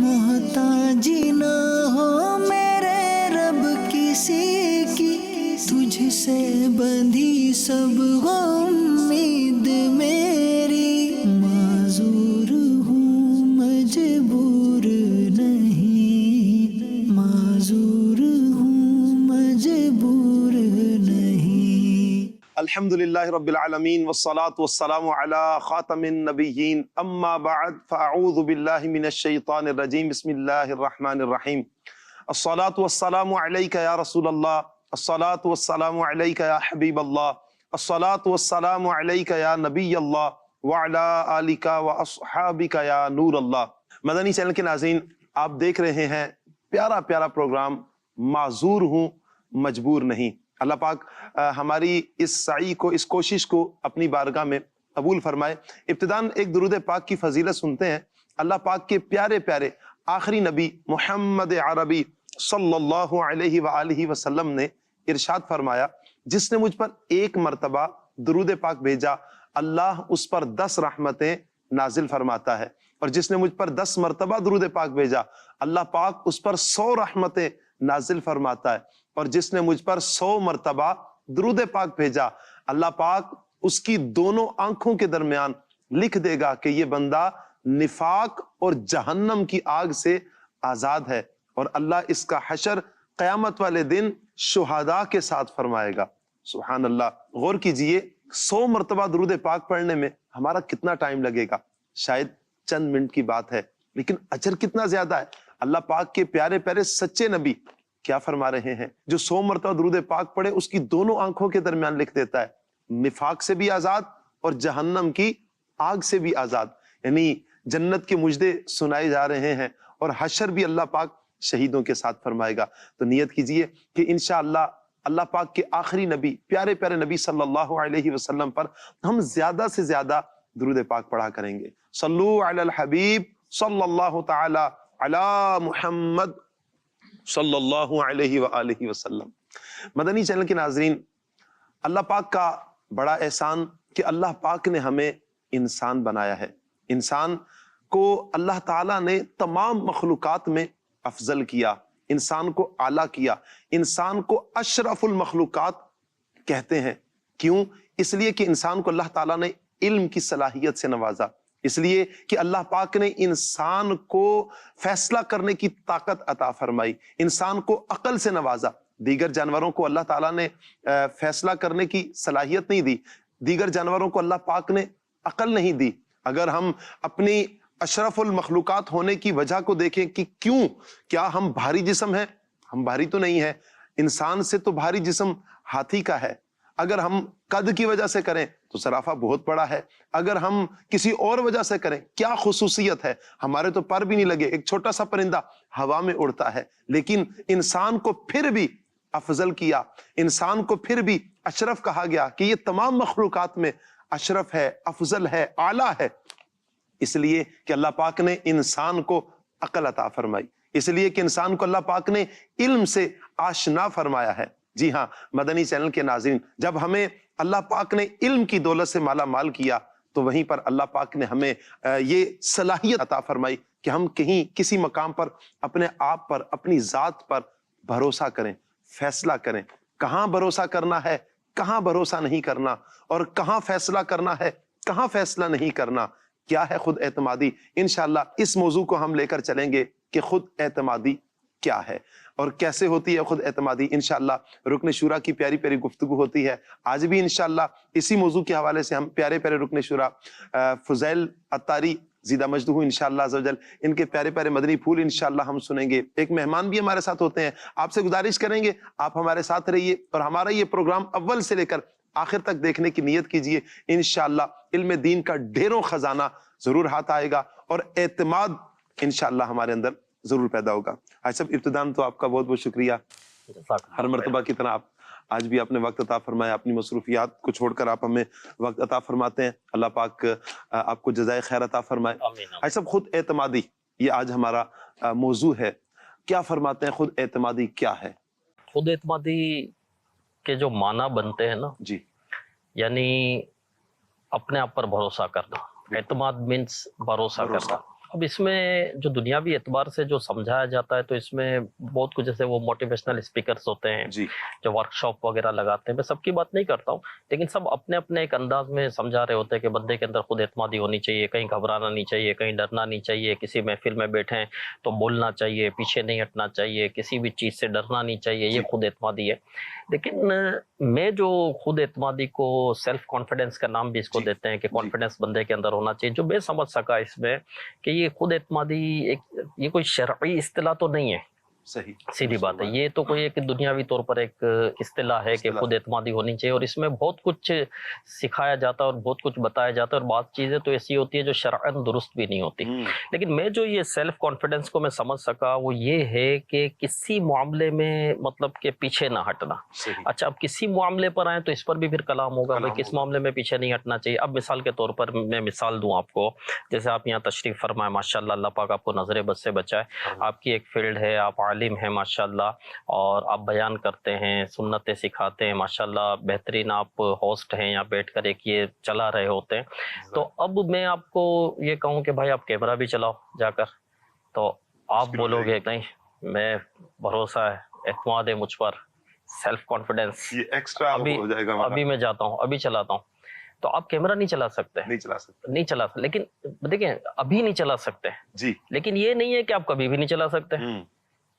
मोहताजी ना हो मेरे रब किसी की, तुझसे बंधी सब उम्मीद मेरी, माजूर हूँ मजबूर नहीं, माजूर हूँ मजबूर नहीं। अल्हम्दुलिल्लाहि रब्बिल आलमीन वस्सलातु वस्सलामु अला खातमिन नबिय्यीन अम्मा बअद फअऊज़ु बिल्लाहि मिनश शैतानिर रजीम बिस्मिल्लाहिर रहमानिर रहीम। अस्सलातु वस्सलामु अलैका या रसूलल्लाह, अस्सलातु वस्सलामु अलैका या हबीबल्लाह, अस्सलातु वस्सलामु अलैका या नबियल्लाह व अला आलिका व अस्हाबिका या नूरल्लाह। मदनी चैनल के नाज़रीन, आप देख रहे हैं प्यारा प्यारा प्रोग्राम माजूर हूँ मजबूर नहीं। अल्लाह पाक हमारी इस साई को, इस कोशिश को अपनी बारगाह में कबूल फरमाए। इब्तिदान एक दुरूद पाक की फजीलत सुनते हैं। अल्लाह पाक के प्यारे प्यारे आखिरी नबी मोहम्मद अरबी सल्लल्लाहु अलैहि व आलिहि वसल्लम ने इरशाद फरमाया, जिसने मुझ पर एक मर्तबा दुरूद पाक भेजा, अल्लाह उस पर 10 रहमतें नाजिल फरमाता है, और जिसने मुझ पर 10 मर्तबा दुरूद पाक भेजा, अल्लाह पाक उस पर 100 रहमतें नाजिल फरमाता है, और जिसने मुझ पर 100 मर्तबा दुरूद पाक भेजा, अल्लाह पाक उसकी दोनों आंखों के दरमियान लिख देगा कि ये बंदा निफाक और जहन्नम की आग से आजाद है, और अल्लाह इसका हशर क़यामत वाले दिन शुहादा के साथ फरमाएगा। सुभान अल्लाह। गौर कीजिए, 100 मर्तबा दुरूद पाक पढ़ने में हमारा कितना टाइम लगेगा? शायद चंद मिनट की बात है, लेकिन अजर कितना ज्यादा है। अल्लाह पाक के प्यारे प्यारे सच्चे नबी क्या फरमा रहे हैं, जो 100 मर्तबा दुरूद पाक पढ़े उसकी दोनों आंखों के दरमियान लिख देता है निफाक से भी आजाद और जहन्नम की आग से भी आजाद। यानी जन्नत के मुजदे सुनाए जा रहे हैं, और हशर भी अल्लाह पाक शहीदों के साथ फरमाएगा। तो नियत कीजिए कि इंशाअल्लाह अल्लाह पाक के आखिरी नबी, प्यारे प्यारे नबी सल्लल्लाहु अलैहि वसल्लम पर हम ज्यादा से ज्यादा दुरूद पाक पढ़ा करेंगे। सल्लू अलल हबीब सल्लल्लाहु तआला अला मुहम्मद सल्लल्लाहु अलैहि व आलिहि वसल्लम। मदनी चैनल के नाजरीन, अल्लाह पाक का बड़ा एहसान कि अल्लाह पाक ने हमें इंसान बनाया है। इंसान को अल्लाह ताला ने तमाम मखलूकात में अफजल किया, इंसान को आला किया, इंसान को अशरफुल मखलूकात कहते हैं। क्यों? इसलिए कि इंसान को अल्लाह ताला ने इल्म की सलाहियत से नवाजा, इसलिए कि अल्लाह पाक ने इंसान को फैसला करने की ताकत अता फरमाई, इंसान को अकल से नवाजा। दीगर जानवरों को अल्लाह ताला ने फैसला करने की सलाहियत नहीं दी, दीगर जानवरों को अल्लाह पाक ने अकल नहीं दी। अगर हम अपनी अशरफुल मखलूकात होने की वजह को देखें कि क्यों, क्या हम भारी जिस्म हैं? हम भारी तो नहीं है। इंसान से तो भारी जिस्म हाथी का है। अगर हम कद की वजह से करें तो सराफा बहुत बड़ा है। अगर हम किसी और वजह से करें, क्या खुसूसियत है? हमारे तो पर भी नहीं लगे, एक छोटा सा परिंदा हवा में उड़ता है, लेकिन इंसान को फिर भी अफजल किया, इंसान को फिर भी अशरफ कहा गया कि ये तमाम मखलूकात में अशरफ है, अफजल है, आला है। इसलिए कि अल्लाह पाक ने इंसान को अकल अता फरमाई, इसलिए कि इंसान को अल्लाह पाक ने इल्म से आशना फरमाया है। जी हाँ मदनी चैनल के नाज़रीन, जब हमें अल्लाह पाक ने इल्म की दौलत से माला माल किया, तो वहीं पर अल्लाह पाक ने हमें ये सलाहियत अता फरमाई कि हम कहीं किसी मकाम पर अपने आप पर, अपनी जात पर भरोसा करें, फैसला करें। कहाँ भरोसा करना है, कहाँ भरोसा नहीं करना, और कहाँ फैसला करना है, कहाँ फैसला नहीं करना। क्या है खुद एतमादी? इंशाअल्लाह इस मौजू को हम लेकर चलेंगे कि खुद एतमादी क्या है और कैसे होती है खुद एतमादी। इंशाअल्लाह रुकन शुरा की प्यारी प्यारी गुफ्तगू होती है। आज भी इंशाअल्लाह इसी मौजू के हवाले से हम प्यारे प्यारे रुकन शुरा फुजैल अत्तारी ज़िदा मजदूह इंशाअल्लाह अज़्ज़वजल, इनके प्यारे प्यारे मदनी फूल इंशाअल्लाह हम सुनेंगे। एक मेहमान भी हमारे साथ होते हैं। आपसे गुजारिश करेंगे आप हमारे साथ रहिए और हमारा ये प्रोग्राम अव्वल से लेकर आखिर तक देखने की नियत कीजिए। इंशाअल्लाह इल्म दीन का ढेरों खजाना जरूर हाथ आएगा और एतमाद इंशाअल्लाह हमारे अंदर जरूर पैदा होगा। भाई साहब, इब्तिदान तो आपका बहुत बहुत शुक्रिया। हर मर्तबा की तरह आप आज भी आपने वक्त अता फरमाया, अपनी मसरूफियात को छोड़कर आप हमें वक्त अता फरमाते हैं। अल्लाह पाक आपको जज़ाए खैर अता फरमाए। भाई साहब, खुद एतमादी ये आज हमारा मौजू है। क्या फरमाते हैं, खुद एतमादी क्या है? खुद एतमादी के जो माना बनते हैं ना जी, यानी अपने आप पर भरोसा करना। एतमाद मीन्स भरोसा करना। اب اس میں جو دنیاوی اعتبار سے جو سمجھایا جاتا ہے تو اس میں بہت کچھ، جیسے وہ موٹیویشنل اسپیکرز ہوتے ہیں جی جو ورک شاپ وغیرہ لگاتے ہیں، میں سب کی بات نہیں کرتا ہوں، لیکن سب اپنے اپنے ایک انداز میں سمجھا رہے ہوتے ہیں کہ بندے کے اندر خود اعتمادی ہونی چاہیے، کہیں گھبرانا نہیں چاہیے، کہیں ڈرنا نہیں چاہیے، کسی محفل میں بیٹھیں تو بولنا چاہیے، پیچھے نہیں ہٹنا چاہیے، کسی بھی چیز سے ڈرنا نہیں چاہیے، یہ جی خود اعتمادی ہے۔ لیکن میں جو خود اعتمادی کو سیلف کانفیڈنس کا نام بھی اس کو جی دیتے ہیں کہ جی کانفیڈنس بندے کے اندر ہونا چاہیے، جو میں سمجھ سکا اس میں کہ یہ خود اعتمادی یہ کوئی شرعی اصطلاح تو نہیں ہے، صحیح سیدھی بات ہے، فرمایا، یہ تو کوئی ایک دنیاوی طور پر ایک اصطلاح ہے کہ اصطلاح خود اعتمادی ہونی چاہیے، اور اس میں بہت کچھ سکھایا جاتا ہے اور بہت کچھ بتایا جاتا ہے، اور بعض چیزیں تو ایسی ہوتی ہے جو شرعاً درست بھی نہیں ہوتی۔ لیکن میں جو یہ سیلف کانفیڈنس کو میں سمجھ سکا وہ یہ ہے کہ کسی معاملے میں مطلب کہ پیچھے نہ ہٹنا۔ صحیح اچھا، اب کسی معاملے پر آئیں تو اس پر بھی پھر کلام ہوگا، بھائی کلام کس ہوگا، معاملے میں پیچھے نہیں ہٹنا چاہیے۔ اب مثال کے طور پر میں مثال دوں آپ کو، جیسے آپ یہاں تشریف فرمائے، ماشاءاللہ، اللہ پاک آپ کو نظر بد سے بچائے، آپ کی ایک فیلڈ ہے، آپ عالم ہیں ماشاءاللہ، اور آپ بیان کرتے ہیں، سنتیں سکھاتے ہیں ماشاءاللہ، بہترین آپ ہوسٹ ہیں، یہاں بیٹھ کر ایک یہ چلا رہے ہوتے ہیں۔ تو اب میں آپ کو یہ کہوں کہ بھائی آپ کیمرہ بھی چلاؤ جا کر، تو آپ مشکل ہو بولو جائے گے نہیں، میں بھروسہ ہے، اعتماد ہے مجھ پر، سیلف کانفیڈنس، گی، یہ ایکسٹرا ابھی ہو جائے گا ہمارا، ابھی میں جاتا ہوں، ابھی چلاتا ہوں۔ تو آپ کیمرہ نہیں چلا سکتے، نہیں چلا سکتا، نہیں چلا سکتے، لیکن دیکھیں ابھی نہیں چلا سکتے، جی لیکن یہ نہیں ہے کہ آپ کبھی بھی نہیں چلا سکتے۔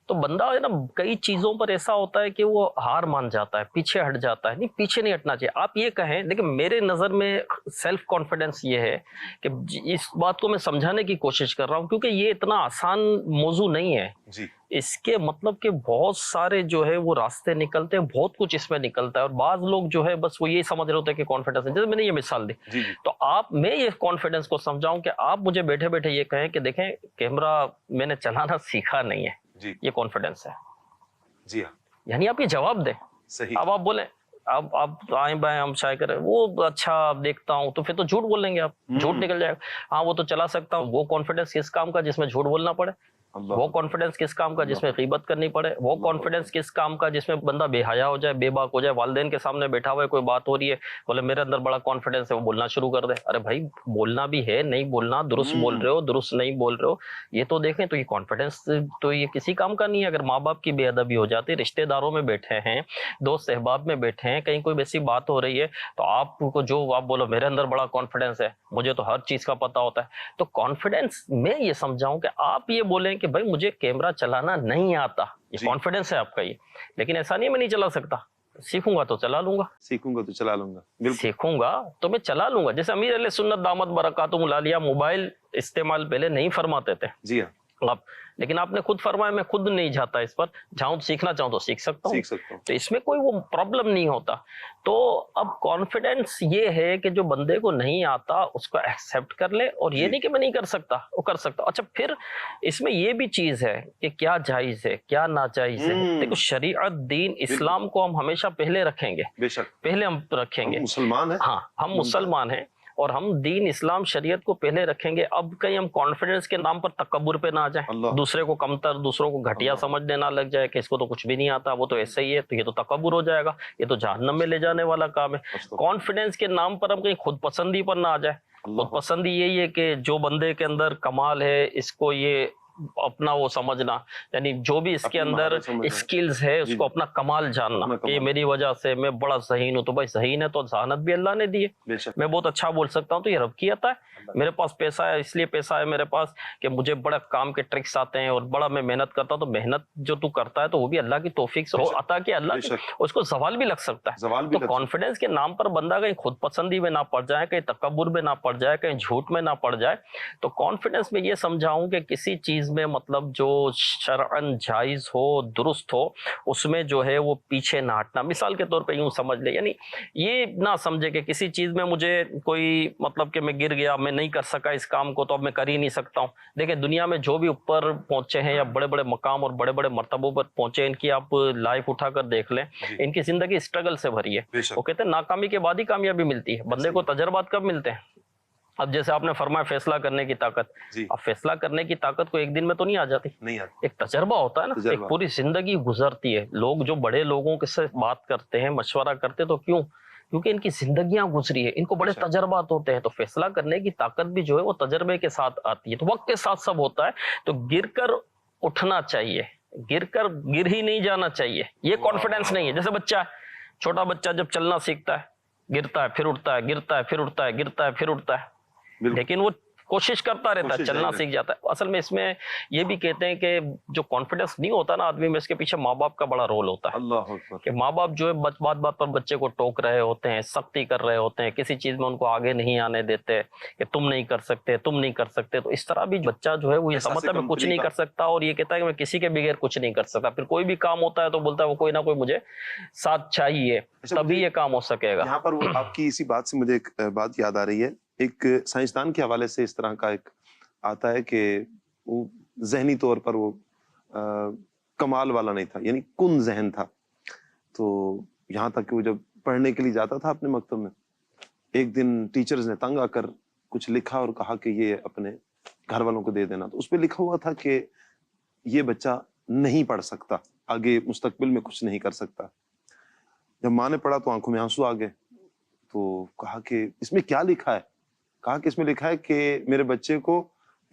تو بندہ ہے نا، کئی چیزوں پر ایسا ہوتا ہے کہ وہ ہار مان جاتا ہے، پیچھے ہٹ جاتا ہے، نہیں پیچھے نہیں ہٹنا چاہیے۔ آپ یہ کہیں، لیکن میرے نظر میں سیلف کانفیڈنس یہ ہے کہ اس بات کو میں سمجھانے کی کوشش کر رہا ہوں، کیونکہ یہ اتنا آسان موضوع نہیں ہے، جی اس کے مطلب کہ بہت سارے جو ہے وہ راستے نکلتے ہیں، بہت کچھ اس میں نکلتا ہے، اور بعض لوگ جو ہے بس وہ یہی سمجھ رہے ہوتے ہیں کہ کانفیڈنس ہے، جیسے میں نے یہ مثال دی۔ جی جی تو میں یہ کانفیڈنس کو سمجھاؤں کہ آپ مجھے بیٹھے بیٹھے یہ کہیں کہ دیکھیں کیمرہ میں نے چلانا سیکھا نہیں ہے، جی یہ کانفیڈنس ہے، جی ہاں یعنی آپ یہ جواب دیں۔ صحیح، اب آپ بولیں، اب آپ آئیں بائیں ہم شائع کریں، وہ اچھا دیکھتا ہوں، تو پھر تو جھوٹ بول لیں گے آپ، جھوٹ نکل جائے گا۔ ہاں وہ تو چلا سکتا ہوں، وہ کانفیڈنس کس کام کا جس میں جھوٹ بولنا پڑے؟ اللہ وہ کانفیڈنس کس کام کا جس میں غیبت کرنی پڑے؟ وہ کانفیڈنس کس کام کا جس میں بندہ بے حیا ہو جائے، بے باک ہو جائے، والدین کے سامنے بیٹھا ہوا ہے، کوئی بات ہو رہی ہے، بولے میرے اندر بڑا کانفیڈنس ہے، وہ بولنا شروع کر دے۔ ارے بھائی بولنا بھی ہے، نہیں بولنا، درست بول رہے ہو، درست نہیں بول رہے ہو، یہ تو دیکھیں۔ تو یہ کانفیڈنس تو یہ کسی کام کا نہیں ہے۔ اگر ماں باپ کی بے ادبی ہو جاتی، رشتہ داروں میں بیٹھے ہیں، دوست احباب میں بیٹھے ہیں، کہیں کوئی ویسی بات ہو رہی ہے، تو آپ کو جو آپ بولو میرے اندر بڑا کانفیڈنس ہے، مجھے تو ہر چیز کا پتہ ہوتا ہے، تو کانفیڈنس میں یہ سمجھاؤں کہ آپ یہ بولیں کہ بھائی مجھے کیمرہ چلانا نہیں آتا، یہ جی کانفیڈنس ہے آپ کا یہ، لیکن ایسا نہیں میں نہیں چلا سکتا، سیکھوں گا تو چلا لوں گا، سیکھوں گا تو چلا لوں گا، بالکل سیکھوں گا تو میں چلا لوں گا۔ جیسے امیر علیہ سنت دامت برکاتہم العالیہ موبائل استعمال پہلے نہیں فرماتے تھے جی ہاں آپ، لیکن آپ نے خود فرمایا میں خود نہیں جاتا اس پر، جاؤں سیکھنا چاہوں تو سیکھ سکتا ہوں، سیکھ سکتا ہوں، تو اس میں کوئی وہ پرابلم نہیں ہوتا۔ تو اب کانفیڈنس یہ ہے کہ جو بندے کو نہیں آتا اس کو ایکسیپٹ کر لے، اور یہ جی نہیں کہ میں نہیں کر سکتا، وہ کر سکتا۔ اچھا پھر اس میں یہ بھی چیز ہے کہ کیا جائز ہے کیا ناجائز ہے۔ دیکھو شریعت، دین، اسلام کو ہم ہمیشہ پہلے رکھیں گے، بے شک، پہلے ہم رکھیں ہم گے، مسلمان ہیں، ہاں ہم مسلمان ہیں اور ہم دین اسلام شریعت کو پہلے رکھیں گے۔ اب کہیں ہم کانفیڈنس کے نام پر تکبر پہ نہ آ جائیں، اللہ دوسرے کو کمتر، دوسروں کو گھٹیا اللہ سمجھنے نہ لگ جائے کہ اس کو تو کچھ بھی نہیں آتا، وہ تو ایسے ہی ہے، تو یہ تو تکبر ہو جائے گا، یہ تو جہنم میں لے جانے والا کام ہے۔ کانفیڈنس کے نام پر ہم کہیں خود پسندی پر نہ آ جائے۔ اللہ خود پسندی یہی ہے کہ جو بندے کے اندر کمال ہے اس کو یہ اپنا وہ سمجھنا، یعنی جو بھی اس کے اپنی اندر مہارت سمجھنا، اسکلز ہے اس جی کو اپنا کمال جاننا اپنا کہ یہ کمال، میری وجہ سے میں بڑا ذہین ہوں، تو بھائی ذہین ہے تو ذہانت بھی اللہ نے دی ہے، بے شک، میں بہت اچھا بول سکتا ہوں تو یہ رب کی عطا ہے۔ میرے پاس پیسہ ہے اس لیے پیسہ ہے میرے پاس کہ مجھے بڑا کام کے ٹرکس آتے ہیں اور بڑا میں محنت کرتا ہوں، تو محنت جو تو کرتا ہے تو وہ بھی اللہ کی توفیق سے عطا کی، اللہ بے کی، شک، اس کو زوال بھی لگ سکتا ہے۔ زوال بھی تو لگ کانفیڈنس کے نام پر بندہ کہیں خود پسندی میں نہ پڑ جائے، کہیں تکبر میں نہ پڑ جائے، کہیں جھوٹ میں نہ پڑ جائے۔ تو کانفیڈنس میں یہ سمجھاؤں کہ کسی چیز میں مطلب جو شرعاً جائز ہو، درست ہو، اس میں جو ہے وہ پیچھے نہ ہٹنا۔ مثال کے طور پہ یوں سمجھ لے، یعنی یہ نہ سمجھے کہ کسی چیز میں مجھے کوئی مطلب کہ میں گر گیا، میں نہیں کر سکا اس کام کو تو اب میں کر ہی نہیں سکتا ہوں۔ دیکھیں دنیا میں جو بھی اوپر پہنچے ہیں یا بڑے بڑے مقام اور بڑے بڑے مرتبوں پر پہنچے، ان کی آپ لائف اٹھا کر دیکھ لیں، ان کی زندگی اسٹرگل سے بھری ہے۔ بے شک، وہ کہتے ہیں ناکامی کے بعد ہی کامیابی ملتی ہے، بندے کو تجربات کب ملتے ہیں؟ اب جیسے آپ نے فرمایا فیصلہ کرنے کی طاقت، جی اب فیصلہ کرنے کی طاقت کو ایک دن میں تو نہیں آ جاتی، نہیں آتی، ایک تجربہ ہوتا ہے نا، تجربہ، ایک پوری زندگی گزرتی ہے۔ لوگ جو بڑے لوگوں کے سے بات کرتے ہیں، مشورہ کرتے تو کیوں क्योंकि इनकी जिंदगियां गुजरी है, इनको बड़े तजर्बात होते हैं, तो फैसला करने की ताकत भी जो है वो तजर्बे के साथ आती है। तो वक्त के साथ सब होता है, तो गिरकर उठना चाहिए, गिर ही नहीं जाना चाहिए। ये कॉन्फिडेंस नहीं है। जैसे बच्चा है, छोटा बच्चा जब चलना सीखता है, गिरता है फिर उठता है, गिरता है फिर उठता है, गिरता है फिर उठता है, लेकिन वो कोशिश करता रहता है, चलना सीख जाता है। असल में इसमें ये भी कहते हैं कि जो कॉन्फिडेंस नहीं होता ना आदमी में, इसके पीछे माँ बाप का बड़ा रोल होता है। अल्लाह अकबर। कि माँ बाप जो है बात बात पर बच्चे को टोक रहे होते हैं, सख्ती कर रहे होते हैं, किसी चीज में उनको आगे नहीं आने देते कि तुम नहीं कर सकते, तुम नहीं कर सकते। तो इस तरह भी बच्चा जो है वो ये समझता है मैं कुछ नहीं कर सकता, और ये कहता है कि मैं किसी के बगैर कुछ नहीं कर सकता। फिर कोई भी काम होता है तो बोलता है वो कोई ना कोई मुझे साथ चाहिए, तभी ये काम हो सकेगा। यहाँ पर वो आपकी इसी बात से मुझे एक बात याद आ रही है। एक साइंसदान के हवाले से इस तरह का एक आता है कि वो जहनी तौर पर वो कमाल वाला नहीं था, यानी कुन जहन था। तो यहाँ तक कि वो जब पढ़ने के लिए जाता था अपने मकतब में, एक दिन टीचर्स ने तंग आकर कुछ लिखा और कहा कि ये अपने घर वालों को दे देना। तो उस पर लिखा हुआ था कि ये बच्चा नहीं पढ़ सकता, आगे मुस्तकबिल में कुछ नहीं कर सकता। जब माँ ने पढ़ा तो आंखों में आंसू आ गए। तो कहा कि इसमें क्या लिखा है? कहा कि इसमें लिखा है कि मेरे बच्चे को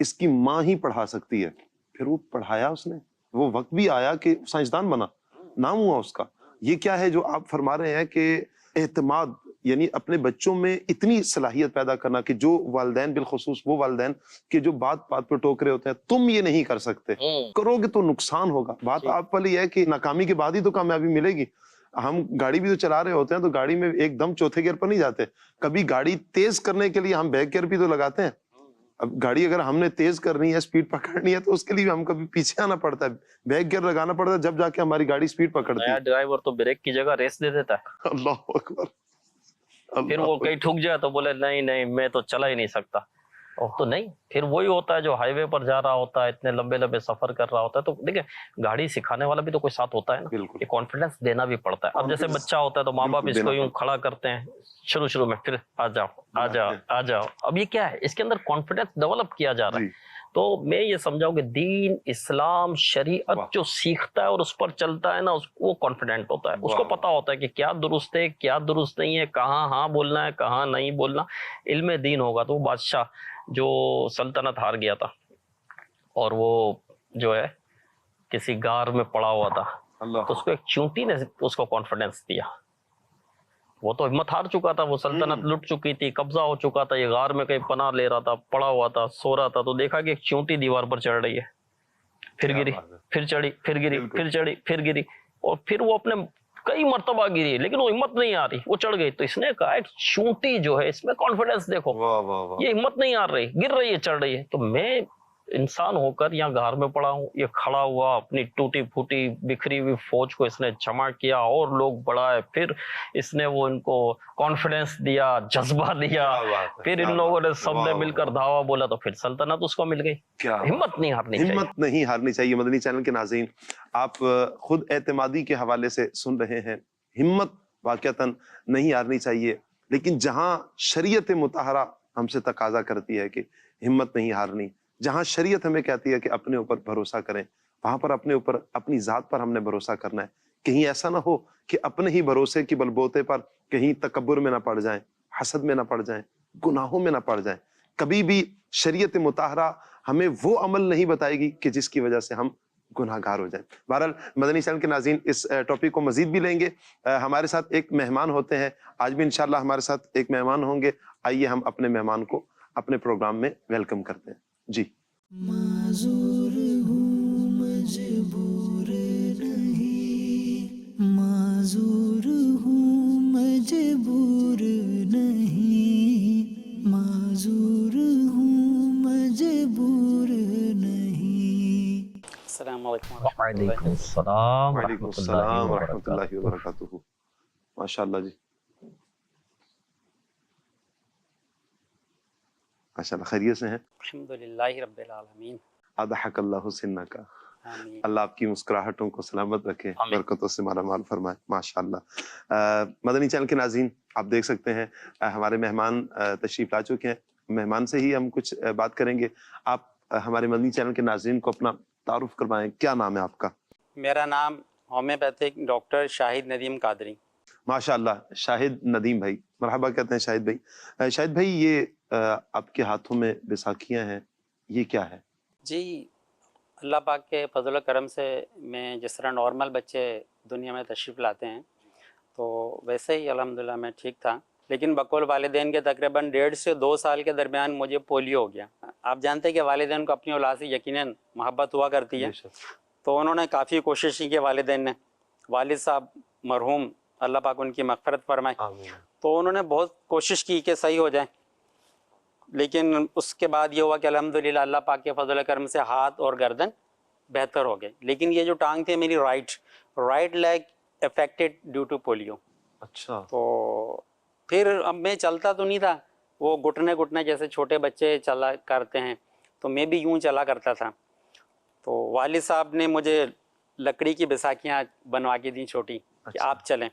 इसकी माँ ही पढ़ा सकती है। फिर वो पढ़ाया उसने, वो वक्त भी आया कि साइंसदान बना, नाम हुआ उसका। ये क्या है जो आप फरमा रहे हैं कि एतमाद, यानी अपने बच्चों में इतनी सलाहियत पैदा करना कि जो वालिदैन, बिलखुसूस वो वालिदैन के जो बात बात पर टोक रहे होते हैं, तुम ये नहीं कर सकते, करोगे तो नुकसान होगा। बात आप वाली है कि नाकामी के बाद ही तो कामयाबी मिलेगी। हम गाड़ी भी तो चला रहे होते हैं तो गाड़ी में एकदम चौथे गियर पर नहीं जाते, कभी गाड़ी तेज करने के लिए हम बैक गियर भी तो लगाते हैं। अब गाड़ी अगर हमने तेज करनी है, स्पीड पकड़नी है, तो उसके लिए हम कभी पीछे आना पड़ता है, बैक गियर लगाना पड़ता है, जब जाके हमारी गाड़ी स्पीड पकड़ती है। ड्राइवर तो ब्रेक की जगह रेस दे देता है। अल्लाह अकबर। फिर वो कहीं ठुक जाए तो बोले नहीं नहीं मैं तो चला ही नहीं सकता। और तो नहीं, फिर वही होता है जो हाईवे पर जा रहा होता है, इतने लंबे लंबे सफर कर रहा होता है। तो देखिए, गाड़ी सिखाने वाला भी तो कोई साथ होता है ना, ये कॉन्फिडेंस देना भी पड़ता है। अब जैसे बच्चा होता है तो माँ बाप इसको यूं खड़ा करते हैं शुरू में, फिर आ जाओ आ जाओ आ जाओ। अब ये क्या है, इसके अंदर कॉन्फिडेंस डेवलप किया जा रहा है। तो मैं ये समझाऊं कि दीन, इस्लाम, शरीयत जो सीखता है और उस पर चलता है ना, वो कॉन्फिडेंट होता है। उसको पता होता है कि क्या दुरुस्त है, क्या दुरुस्त नहीं है, कहाँ हाँ बोलना है, कहाँ नहीं बोलना। इल्म दीन होगा। तो वो बादशाह जो सल्तनत हार गया था और वो जो है किसी गार में पड़ा हुआ था, तो उसको एक चींटी ने उसको कॉन्फिडेंस दिया। वो तो हिम्मत हार चुका था, वो सल्तनत लुट चुकी थी, कब्जा हो चुका था, ये गार में कहीं पनाह ले रहा था, पड़ा हुआ था, सो रहा था। तो देखा कि एक चींटी दीवार पर चढ़ रही है, फिर गिरी, फिर चढ़ी, फिर गिरी, फिर चढ़ी, फिर गिरी, और फिर वो अपने कई मर्तबा गिरी, लेकिन वो हिम्मत नहीं आ रही, वो चढ़ गई। तो इसने कहा एक चींटी जो है, इसमें कॉन्फिडेंस देखो, वाह वाह वाह। ये हिम्मत नहीं आ रही, गिर रही है, चढ़ रही है। तो मैं इंसान होकर यहाँ घर में पड़ा हूँ, ये खड़ा हुआ, अपनी टूटी फूटी बिखरी हुई फौज को इसने जमा किया और लोग बढ़ाए, फिर इसने वो इनको कॉन्फिडेंस दिया, जज्बा दिया, फिर इन लोगों ने सबने मिलकर धावा बोला, तो फिर सल्तनत उसको मिल गई। क्या हिम्मत नहीं हारनी चाहिए, हिम्मत नहीं हारनी चाहिए। मदनी चैनल के नाज़रीन, आप खुद एतमादी के हवाले से सुन रहे हैं, हिम्मत वाकईतन नहीं हारनी चाहिए। लेकिन जहां शरीयत मुताहरा हमसे तकाजा करती है कि हिम्मत नहीं हारनी, जहां शरीयत हमें कहती है कि अपने ऊपर भरोसा करें, वहां पर अपने ऊपर, अपनी जात पर हमने भरोसा करना है। कहीं ऐसा ना हो कि अपने ही भरोसे की बलबोते पर कहीं तकब्बुर में ना पड़ जाएं, हसद में ना पड़ जाएं, गुनाहों में ना पड़ जाएं। कभी भी शरीयत मुताहरा हमें वो अमल नहीं बताएगी कि जिसकी वजह से हम गुनाहगार हो जाएं। बहरहाल मदनी चैनल के नाज़रीन, इस टॉपिक को मजीद भी लेंगे। हमारे साथ एक मेहमान होते हैं, आज भी इंशाल्लाह हमारे साथ एक मेहमान होंगे। आइए हम अपने मेहमान को अपने प्रोग्राम में वेलकम करते हैं। जी। माजूर हूँ मजबूर नहीं, माजूर हूँ मजबूर नहीं, माजूर हूँ मजबूर नहीं। अस्सलाम वालेकुम सलाम वालेकुम सलाम व रहमतुल्लाहि व बरकातुहू। माशाअल्लाह जी, माशाअल्लाह, खैरियत से हैं? अल्हम्दुलिल्लाहि रब्बिल आलमीन। अदहकल्लाहु सिन्नका, आमीन। अल्लाह आपकी मुस्कुराहटों को सलामत रखे, बरकतों से मालामाल फरमाए। माशाअल्लाह। मदनी चैनल के नाज़रीन, आप देख सकते हैं हमारे मेहमान तशरीफ ला चुके हैं। मेहमान से ही हम कुछ बात करेंगे। आप हमारे मदनी चैनल के नाज़रीन को अपना तारुफ करवाएं, क्या नाम है आपका? मेरा नाम होम्योपैथिक डॉक्टर शाहिद नदीम कादरी। माशाअल्लाह। शाहिद नदीम भाई, मरहबा कहते हैं शाहिद भाई। शाहिद भाई, ये आपके हाथों में बैसाखियां हैं, ये क्या है? जी, अल्लाह पाक के फजल करम से मैं जिस तरह नॉर्मल बच्चे दुनिया में तशरीफ़ लाते हैं तो वैसे ही अल्हम्दुलिल्लाह मैं ठीक था, लेकिन बकौल वालिदैन के तकरीबन 1.5 से 2 साल के दरमियान मुझे पोलियो हो गया। आप जानते हैं कि वालिदैन को अपनी औलाद से यकीनन मोहब्बत हुआ करती है, तो उन्होंने काफ़ी कोशिश की कि वालिदैन ने, वालिद साहब मरहूम अल्लाह पाक उनकी मग़फ़िरत फरमाए, तो उन्होंने बहुत कोशिश की कि सही हो जाए, लेकिन उसके बाद ये हुआ कि अल्हम्दुलिल्लाह अल्लाह पाक के फजल करम से हाथ और गर्दन बेहतर हो गए। लेकिन ये जो टांग थी मेरी right leg affected due to polio. अच्छा। तो फिर अब मैं चलता तो नहीं था, वो घुटने जैसे छोटे बच्चे चला करते हैं, तो मैं भी यूं चला करता था। तो वालिद साहब ने मुझे लकड़ी की बैसाखियाँ बनवा के दी छोटी, कि आप चलें।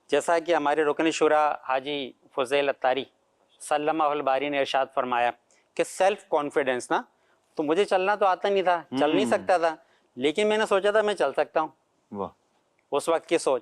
जैसा कि हमारे रुकन शुरा हाजी फुज़ैल अत्तारी सल्लल्लाहु बारी ने इरशाद फरमाया कि सेल्फ कॉन्फिडेंस ना, तो मुझे चलना तो आता नहीं था, चल नहीं सकता था, लेकिन मैंने सोचा था मैं चल सकता हूँ। वाह। उस वक्त की सोच।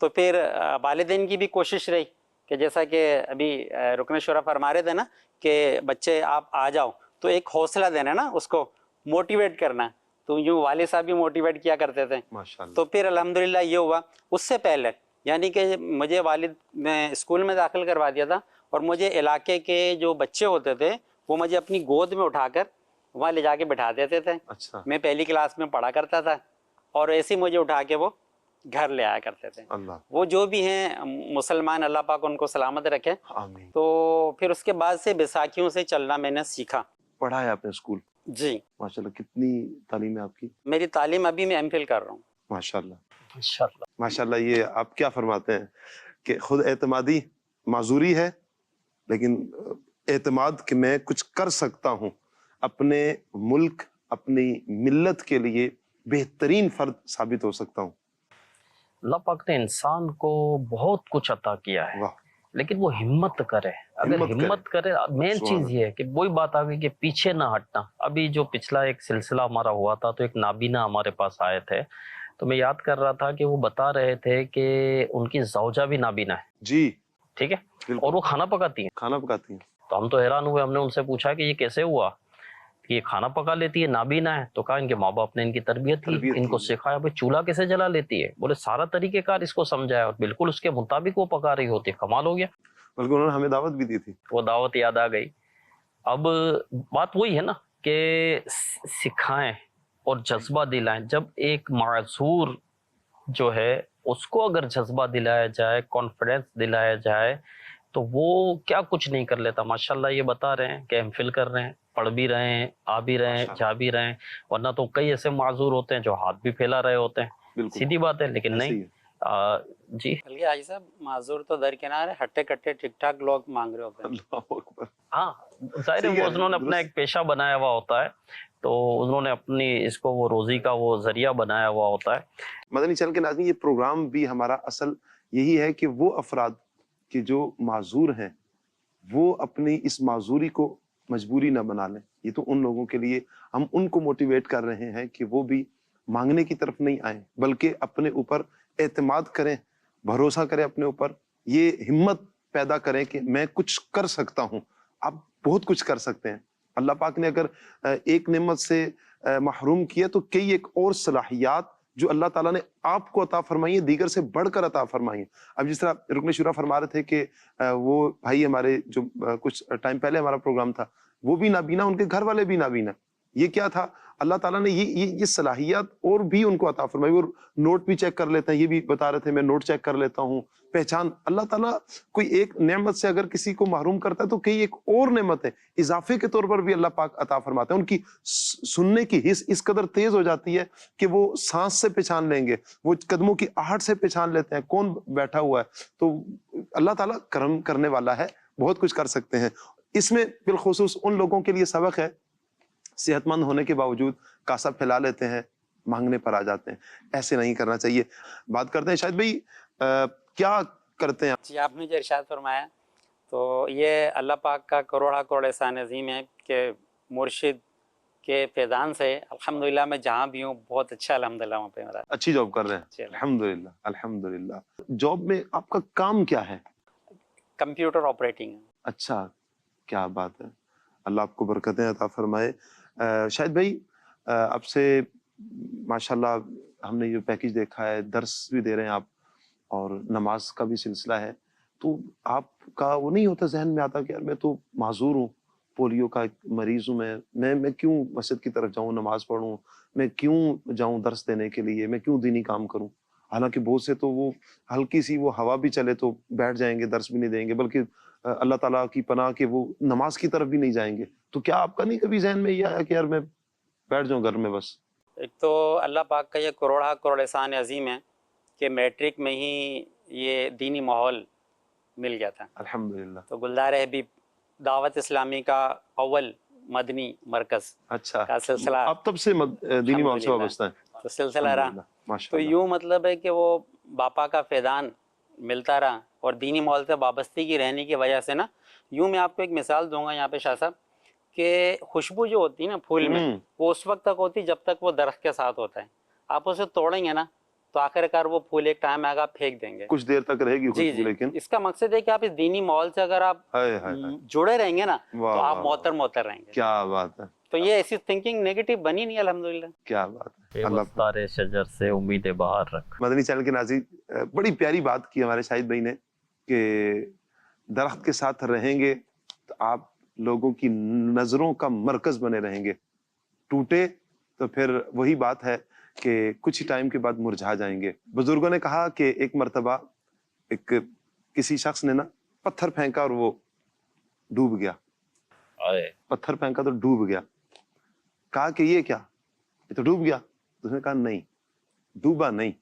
तो फिर वालिदैन की भी कोशिश रही कि जैसा कि अभी रुकन शुरा फरमा रहे थे ना कि बच्चे आप आ जाओ, तो एक हौसला देना ना, उसको मोटिवेट करना, तो यूँ वालिद साहब भी मोटिवेट किया करते थे। माशाअल्लाह। तो फिर अल्हम्दुलिल्लाह ये हुआ। उससे पहले यानी कि मुझे वालिद ने स्कूल में दाखिल करवा दिया था, और मुझे इलाके के जो बच्चे होते थे वो मुझे अपनी गोद में उठाकर वहाँ ले जाके बिठा देते थे। अच्छा। मैं पहली क्लास में पढ़ा करता था, और ऐसे ही मुझे उठा के वो घर ले आया करते थे। अल्लाह। वो जो भी हैं मुसलमान, अल्लाह पाक उनको सलामत रखे। आमीन। तो फिर उसके बाद से बैसाखियों से चलना मैंने सीखा। पढ़ा है आपने स्कूल? जी। माशाल्लाह। कितनी तालीम है आपकी? मेरी तालीम अभी मैं एमफिल कर रहा हूँ। माशाल्लाह। इंशाल्लाह। माशाल्लाह। ये आप क्या फरमाते हैं कि खुद एतमादी माजूरी है, लेकिन एतमाद कि मैं कुछ कर सकता हूँ, अपने मुल्क, अपनी मिल्लत के लिए बेहतरीन फर्द साबित हो सकता हूँ। अल्लाह पाक ने इंसान को बहुत कुछ अता किया है, वाह। लेकिन वो हिम्मत करे। अगर हिम्मत करे, मेन चीज ये है कि वही बात आ गई कि पीछे ना हटना। अभी जो पिछला एक सिलसिला हमारा हुआ था, तो एक नाबीना हमारे पास आए थे, तो मैं याद कर रहा था कि वो बता रहे थे कि उनकी जौजा भी नाबीना है। जी। ठीक है, और वो खाना पकाती है। खाना पकाती हैं। तो हम तो हैरान हुए, हमने उनसे पूछा कि ये कैसे हुआ कि ये खाना पका लेती है, नाबीना है? तो कहा इनके माँ बाप ने इनकी तरबियत की, इनको सिखाया। भाई चूल्हा कैसे जला लेती है? बोले सारा तरीकेकार इसको समझाया, और बिल्कुल उसके मुताबिक वो पका रही होती है। कमाल हो गया। बल्कि उन्होंने हमें दावत भी दी थी। वो दावत याद आ गई। अब बात वही है ना कि सिखाएं और जज्बा दिलाएं। जब एक माजूर जो है उसको अगर जज्बा दिलाया जाए, कॉन्फिडेंस दिलाया जाए, तो वो क्या कुछ नहीं कर लेता। माशाल्लाह ये बता रहे हैं कि एमफिल कर रहे हैं, पढ़ भी रहे हैं, आ भी रहे हैं, जा भी रहे हैं। वरना तो कई ऐसे माजूर होते हैं जो हाथ भी फैला रहे होते हैं, सीधी बात है, लेकिन नहीं। जी बल्कि हाजी साहब, माजूर तो दरकिनार है, हट्टे कट्टे ठीक ठाक लोग मांग रहे होते हैं। अल्लाह अकबर। हाँ, जाहिर है वो उन्होंने अपना एक पेशा बनाया हुआ होता है, तो उन्होंने अपनी इसको वो रोजी का वो जरिया बनाया हुआ होता है। मदनी चैनल के नाज़रीन, ये प्रोग्राम भी हमारा असल यही है कि वो अफराद कि जो माजूर हैं वो अपनी इस माजूरी को मजबूरी ना बना लें। ये तो उन लोगों के लिए हम उनको मोटिवेट कर रहे हैं कि वो भी मांगने की तरफ नहीं आए, बल्कि अपने ऊपर एतमाद करें, भरोसा करें अपने ऊपर, ये हिम्मत पैदा करें कि मैं कुछ कर सकता हूँ। आप बहुत कुछ कर सकते हैं। अल्लाह पाक ने अगर एक नेमत से महरूम किया, तो कई एक और सलाहियात जो अल्लाह ताला ने आपको अता फरमाई है, दीगर से बढ़कर अता फरमाई है। अब जिस तरह रुकन शुरा फरमा रहे थे कि वो भाई हमारे जो कुछ टाइम पहले हमारा प्रोग्राम था, वो भी नाबीना, उनके घर वाले भी नाबीना। ये क्या था? अल्लाह ताला ने ये सलाहियत और भी उनको अता फरमाई। और नोट भी चेक कर लेते हैं, ये भी बता रहे थे, मैं नोट चेक कर लेता हूँ। पहचान, अल्लाह ताला कोई एक नेमत से अगर किसी को महरूम करता है, तो कई एक और नेमत है इजाफे के तौर पर भी अल्लाह पाक अता फरमाते हैं। उनकी सुनने की हिस्स इस कदर तेज हो जाती है कि वो सांस से पहचान लेंगे, वो कदमों की आहट से पहचान लेते हैं कौन बैठा हुआ है। तो अल्लाह ताला करम करने वाला है, बहुत कुछ कर सकते हैं। इसमें बिलखुसूस उन लोगों के लिए सबक है, सेहतमंद होने के बावजूद कासा फैला लेते हैं, मांगने पर आ जाते हैं। ऐसे नहीं करना चाहिए। बात करते हैं शायद भाई, क्या करते हैं? जी, आपने जो इरशाद फरमाया, तो ये अल्लाह पाक का करोड़ा करोड़ एहसान अजीम है कि मुर्शिद के फैजान से अल्हम्दुलिल्लाह मैं जहाँ भी हूँ बहुत अच्छा अल्हम्दुलिल्लाह वहाँ पे मेरा। अच्छी जॉब कर रहे जी, हैं, अल्हम्दुलिल्लाह अल्हम्दुलिल्लाह। जॉब में आपका काम क्या है? कंप्यूटर ऑपरेटिंग है। अच्छा, क्या बात है, अल्लाह आपको बरकतें अता फरमाए। शाहिद भाई, आपसे माशाल्लाह हमने ये पैकेज देखा है, दर्स भी दे रहे हैं आप और नमाज का भी सिलसिला है, तो आपका वो नहीं होता जहन में आता कि यार मैं तो माजूर हूँ, पोलियो का एक मरीज हूँ, मैं क्यों मस्जिद की तरफ जाऊँ, नमाज पढ़ूँ, मैं क्यों जाऊँ दर्स देने के लिए, मैं क्यों दीनी काम करूँ? हालांकि बहुत से तो वो हल्की सी वो हवा भी चले तो बैठ जाएंगे, दर्स भी नहीं देंगे, बल्कि अल्लाह ताला की पनाह के वो नमाज की तरफ भी नहीं जाएंगे। तो क्या आपका नहीं कभी जहन में ये आया कि यार मैं बैठ जाऊं घर में बस? एक तो अल्लाह पाक का ये करोड़ा करोड़ एहसान अजीम है कि मैट्रिक में ही ये दीनी माहौल मिल गया था। अल्हम्दुलिल्लाह। तो गुलदार हबीब दावत इस्लामी का अव्वल मदनी मरकज अच्छा, का सिलसिला आप तब से दीनी माहौल से वाबस्ता है? तो सिलसिला रहा। अल्हम्दुलिल्लाह, तो माशाअल्लाह। यूँ मतलब है कि वो बापा का फैदान मिलता रहा और दीनी माहौल से वाबस्तगी रहने की वजह से ना, यूँ मैं आपको एक मिसाल दूंगा यहाँ पे शाह साहब, कि खुशबू जो होती है ना फूल में, वो उस वक्त तक होती जब तक वो दरख्त के साथ होता है। आप उसे तोड़ेंगे ना तो आखिरकार वो फूल एक टाइम आएगा फेंक देंगे, कुछ देर तक रहेगी जी खुशबू, जी। लेकिन इसका मकसद है कि आप इस दीनी माहौल से अगर आप हाय हाय हाय, जुड़े रहेंगे ना तो वाह, आप वाह, मोहतर मोहतर रहेंगे। क्या बात है, तो ये ऐसी थिंकिंग नेगेटिव बनी नहीं अल्हम्दुलिल्लाह। क्या बात है। अल्लाह बेवस्तारे शजर से उम्मीद बहार रख। मदनी चैनल के नाज़रीन, बड़ी प्यारी बात की हमारे शाहिद भाई ने कि दरख्त के साथ रहेंगे तो आप लोगों की नजरों का मरकज बने रहेंगे, टूटे तो फिर वही बात है कि कुछ ही टाइम के बाद मुरझा जाएंगे। बुजुर्गों ने कहा कि एक मर्तबा एक किसी शख्स ने ना पत्थर फेंका और वो डूब गया, पत्थर फेंका तो डूब गया। कहा कि ये क्या, ये तो डूब गया। तो उसने कहा नहीं, डूबा नहीं,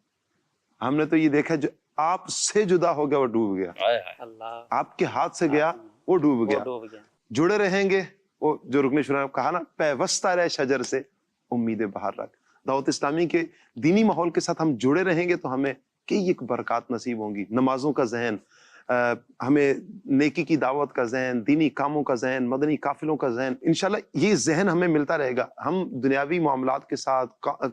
हमने तो ये देखा जो आपसे जुदा हो गया वो डूब गया, अल्लाह आपके हाथ से गया वो डूब गया। डूब गया। जुड़े रहेंगे, वो जो रुकने शुरू कहा ना, पैवस्ता रहे शजर से उम्मीदें बाहर रख। दावत इस्लामी के दीनी माहौल के साथ हम जुड़े रहेंगे तो हमें कई एक बरकत नसीब होंगी। नमाजों का जहन, हमें नेकी की दावत का जहन, दीनी कामों का जहन, मदनी काफिलों का जहन, इंशाल्लाह ये जहन हमें मिलता रहेगा। हम दुनियावी मामलात के साथ,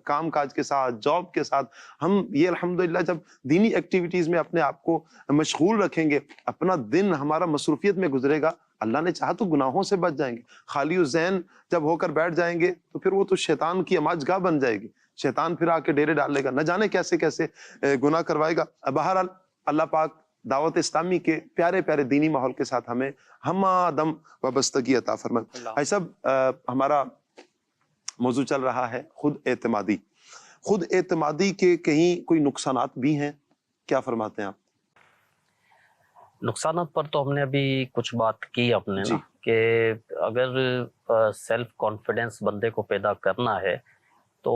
काम काज के साथ, जॉब के साथ, हम ये अल्हम्दुलिल्लाह जब दीनी एक्टिविटीज में अपने आप को मशगूल रखेंगे, अपना दिन हमारा मसरूफियत में गुजरेगा, अल्लाह ने चाहा तो गुनाहों से बच जाएंगे। खाली जहन जब होकर बैठ जाएंगे तो फिर वो तो शैतान की अमाजगाह बन जाएगी, शैतान फिर आके डेरे डाल लेगा, न जाने कैसे कैसे गुनाह करवाएगा। बहरहाल अल्लाह पाक दावत इस्लामी के प्यारे प्यारे दीनी माहौल के साथ हमें हमादम वाबस्तगी अता फरमाए। भाई साहब, हमारा मौजू चल रहा है खुद एतमादी। खुद एतमादी के कहीं कोई नुकसानात भी हैं, क्या फरमाते हैं आप? नुकसानात पर तो हमने अभी कुछ बात की अपने जी। ना, कि अगर सेल्फ कॉन्फिडेंस बंदे को पैदा करना है तो